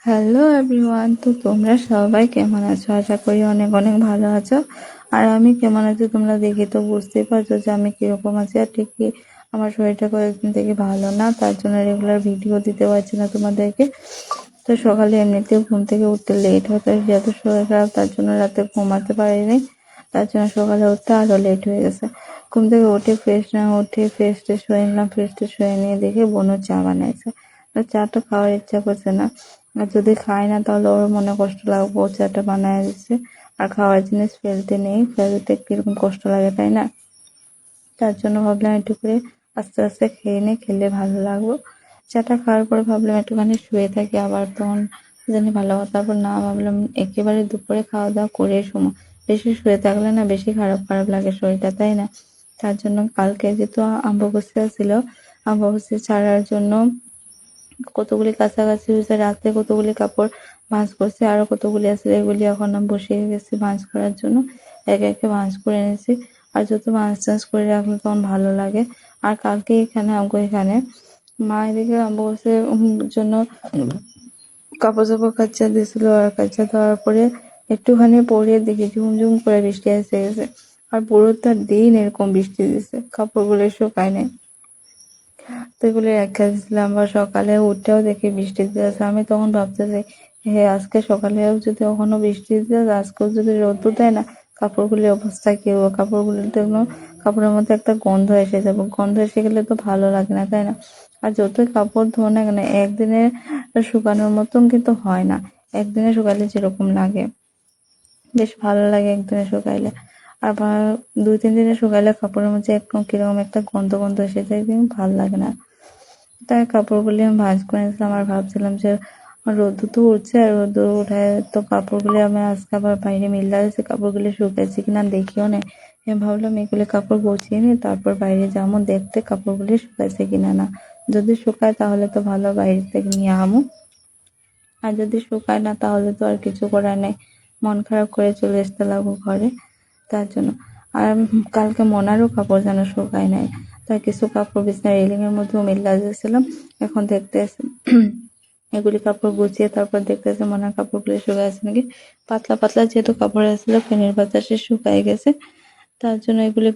Hello everyone, তো তোমরা সবাই কেমন আছো? আশা করি অনেক অনেক ভালো আছো। আর আমি কেমন আছি তোমরা দেখে তো বুঝতেই পারছো যে আমি কিরকম আছি। আর ঠিকই আমার শরীরটা কয়েকদিন থেকে ভালো না, তার জন্য রেগুলার ভিডিও দিতে পারছি না তোমাদেরকে। তো সকালে এমনিতেও ঘুম থেকে উঠতে লেট হতো, যেহেতু শরীর খারাপ তার জন্য রাতে ঘুমাতে পারিনি, তার জন্য সকালে উঠতে আরো লেট হয়ে গেছে। ঘুম থেকে উঠে ফ্রেশ ট্রেশ হয়ে নিলাম। ফ্রেশ ট্রেশ হয়ে নিয়ে দেখে বোনও চা বানাইছে। তো চাটা খাওয়ার ইচ্ছা করছে না, আর যদি খাই না তাহলে ওর মনে কষ্ট লাগবে। ও চাটা বানায় দিচ্ছে, আর খাওয়ার জিনিস ফেলতে নেই, ফেলতে কিরকম কষ্ট লাগে তাই না? তার জন্য ভাবলাম একটু করে আস্তে আস্তে খেয়ে নিয়ে, খেলে ভালো লাগবে। চাটা খাওয়ার পরে ভাবলাম একটুখানি শুয়ে থাকি, আবার তখন জানি ভালো কথা। তারপর না, ভাবলাম একেবারে দুপুরে খাওয়া দাওয়া করে সময় বেশি শুয়ে থাকলে না বেশি খারাপ খারাপ লাগে শরীরটা, তাই না? তার জন্য কালকে যেহেতু অমাবস্যা ছিল, অমাবস্যা ছাড়ার জন্য কতগুলি কাছাকাছি হয়েছে, রাতে কতগুলি কাপড় ভাঁজ করছে, আরো কতগুলি আছে এগুলি এখন আমি বসিয়ে গেছি ভাঁজ করার জন্য। একে একে ভাঁজ করে নিয়েছি। আর যত ভাঁজ টাঁজ করে রাখলে তখন ভালো লাগে। আর কালকে এখানে আমগো এখানে মা এদিকে অমাবস্যার জন্য কাপড় চাপড় কাচা দিয়েছিল, আর কাচা দেওয়ার পরে একটুখানি পরে দেখি ঝুমঝুম করে বৃষ্টি এসে গেছে। আর পুরোটা দিন এরকম বৃষ্টি দিচ্ছে, কাপড়গুলো শুকায় নাই। তো এগুলো রেখে দিয়েছিলাম, বা সকালে উঠেও দেখি বৃষ্টি দিতেছে। আমি তখন ভাবতেছি, হে আজকে সকালেও যদি কখনো বৃষ্টি দিতে, আজকেও যদি রোদ দেয় না, কাপড়গুলির অবস্থা কি হবে? কাপড়গুলিতে কাপড়ের মধ্যে একটা গন্ধ এসে যাবে, গন্ধ এসে গেলে তো ভালো লাগে না, তাই না? আর যতই কাপড় ধো না কেন, একদিনে শুকানোর মতন কিন্তু হয় না। একদিনে শুকালে যেরকম লাগে বেশ ভালো লাগে একদিনে শুকাইলে। আবার 2-3 দিনে শুকাইলে কাপড়ের মধ্যে একদম কিরকম একটা গন্ধ গন্ধ এসে যায়, কিন্তু ভালো লাগে না। তাই কাপড়গুলি আমি ভাঁজ করে নিয়েছিলাম, আর ভাবছিলাম যে রোদ্দুর তো উঠছে, আর রোদ্দুর উঠায় তো কাপড়গুলি আমি আজকে আবার বাইরে মেলা দিয়েছি, কাপড়গুলি শুকাইছে কিনা দেখিও না। আমি ভাবলাম এগুলি কাপড় গুছিয়ে নিই, তারপর বাইরে যাবো দেখতে কাপড়গুলি শুকাইছে কিনা না। যদি শুকায় তাহলে তো ভালো, বাইরে থেকে নিয়ে আমু। আর যদি শুকায় না তাহলে তো আর কিছু করার নেই, মন খারাপ করে চলে আসতে লাগবো ঘরে। তার জন্য আর কালকে মনারও কাপড় যেন শুকায় নাই, তার কিছু কাপড় বিছানা রেলিং এর মধ্যেও মেলা দিয়েছিলাম। এখন দেখতে এগুলি কাপড় গুছিয়ে তারপর দেখতেছে মনার কাপড়গুলি শুকাইছে নাকি। পাতলা পাতলা যেহেতু কাপড় আসছিল, ফ্যানের বাতাসে শুকাই গেছে, তার জন্য এগুলি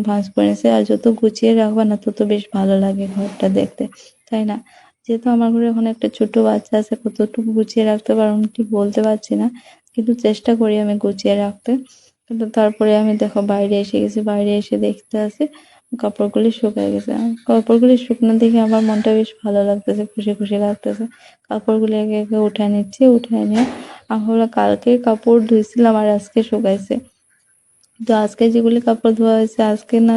ভাঁজ করে নিয়েছে। আর যত গুছিয়ে রাখবা না তত বেশ ভালো লাগে ঘরটা দেখতে, তাই না? যেহেতু আমার ঘরে এখন একটা ছোট বাচ্চা আছে, কতটুকু গুছিয়ে রাখতে পারবো আমি ঠিক বলতে পারছি না, কিন্তু চেষ্টা করি আমি গুছিয়ে রাখতে। কিন্তু তারপরে আমি দেখো বাইরে এসে গেছি, বাইরে এসে দেখতে আসি কাপড়গুলি শুকায় গেছে। কাপড়গুলি শুকনো দেখে আমার মনটা বেশ ভালো লাগতেছে, খুশি খুশি লাগতেছে। কাপড়গুলি একে একে উঠায় নিচ্ছি, উঠায় নিয়ে আমরা কালকে কাপড় ধুইছিলাম আর আজকে শুকাইছে। তো আজকে যেগুলি কাপড় ধোয়া হয়েছে, আজকে না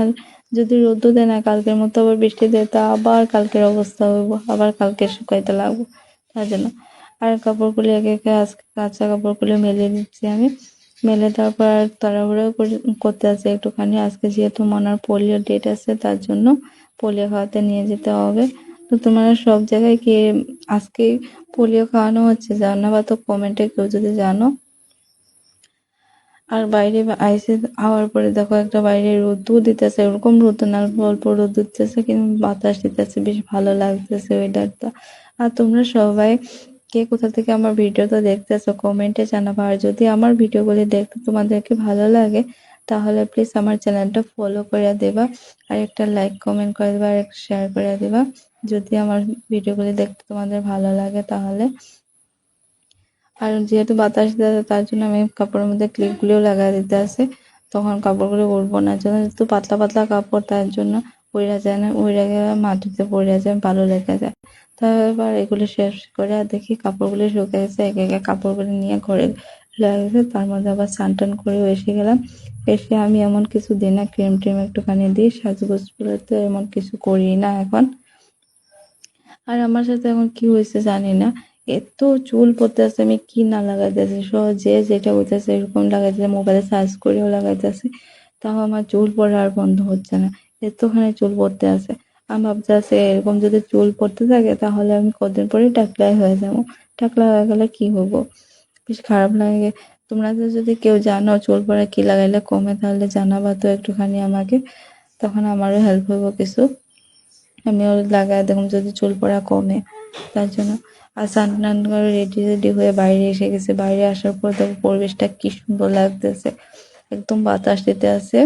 যদি রোদ দেয় না, কালকের মতো আবার বৃষ্টি দেয়, তা আবার কালকের অবস্থা হইব, আবার কালকে শুকাইতে লাগবো। তার জন্য আর কাপড়গুলি একে একে আজকে কাঁচা কাপড়গুলি মেলে দিচ্ছি আমি। মেলে তারপর আর তাড়াহুড়ো করতে আছে একটুখানি, আজকে যেহেতু মনার পোলিও ডেট আছে, তার জন্য পোলিও খাওয়াতে নিয়ে যেতে হবে। তো তোমরা সব জায়গায় কি আজকে পোলিও খাওয়ানো হচ্ছে জানো বা? তো কমেন্টে কেউ যদি জানো। আর বাইরে আইসে হওয়ার পরে দেখো একটা বাইরে রোদ্দু দিতেছে, ওরকম রোদ না, অল্প অল্প রোদ দিতেছে, কিন্তু বাতাস দিতেছে, বেশ ভালো লাগতেছে ওয়েদারটা। আর তোমরা সবাই কে কোথা থেকে আমার ভিডিওটা দেখতেছো কমেন্টে জানাবা। আর যদি আমার ভিডিওগুলি দেখতে তোমাদেরকে ভালো লাগে, তাহলে প্লিজ আমার চ্যানেলটা ফলো করে দেবা, আর একটা লাইক কমেন্ট করে দেবা, আর একটা শেয়ার করে দেবা যদি আমার ভিডিওগুলি দেখতে তোমাদের ভালো লাগে তাহলে। আর যেহেতু বাতাস দিতেছে তার জন্য আমি কাপড়ের মধ্যে ক্লিপগুলিও লাগাই দিতে আছে, তখন কাপড়গুলো উড়বো না জন্য। যেহেতু পাতলা পাতলা কাপড়, তার জন্য উড়া যায় না, উড়ে গেলে মাটিতে পড়ে যায়, ভালো লেগে যায়। তারপর এগুলো শেষ করে আর দেখি কাপড়গুলো শুকে গেছে, একে একে কাপড়গুলো নিয়ে ঘরে লাগছে। তার মধ্যে আবার স্নান টান করেও এসে গেলাম। এসে আমি এমন কিছু দিই না, ক্রিম ট্রিম একটুখানি দিই, সাজগোজ করে তো এমন কিছু করি না এখন। আর আমার সাথে এখন কি হয়েছে জানি না, এত চুল পড়তেছে, আমি কি না লাগাইতেছি, যে যেটা হইতেছে এরকম লাগাইতেছে, মোবাইলে সার্চ করেও লাগাইতেছি, তাও আমার চুল পড়া আর বন্ধ হচ্ছে না। এতখানি চুল পড়তে আছে। আমি ভাবতেছি এরকম যদি চুল পড়তে থাকে তাহলে আমি কদিন পরে টাকলাই হয়ে যাবো। টাকলা হয়ে গেলে কি হবো, বেশ খারাপ লাগে। তোমরা যদি কেউ জানো চুল পড়া কি লাগাইলে কমে, তাহলে জানাবা তো একটুখানি আমাকে, তখন আমারও হেল্প হইব কিছু। আমিও লাগাই দেখুন যদি চুল পড়া কমে, তার জন্য। আর স্নান টান করে রেডি রেডি হয়ে বাইরে এসে গেছে। বাইরে আসার পর দেখো পরিবেশটা কি সুন্দর লাগতেছে, একদম বাতাস দিতে আছে।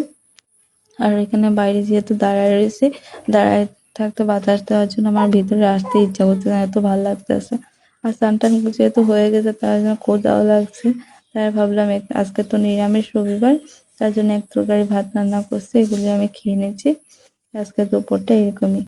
আর এখানে বাইরে যেহেতু দাঁড়ায় রয়েছে, দাঁড়ায় থাকতে বাতাস দেওয়ার জন্য আমার ভিতরে আসতে ইচ্ছা করছে না, এত ভালো লাগতেছে। আর স্নান টান যেহেতু হয়ে গেছে তার জন্য ক্ষুধাও লাগছে, তাই ভাবলাম আজকে তো নিরামিষ রবিবার, তার জন্য এক তরকারি ভাত রান্না করছে, এগুলি আমি খেয়ে নিচ্ছি। আজকে দুপুরটা এরকমই।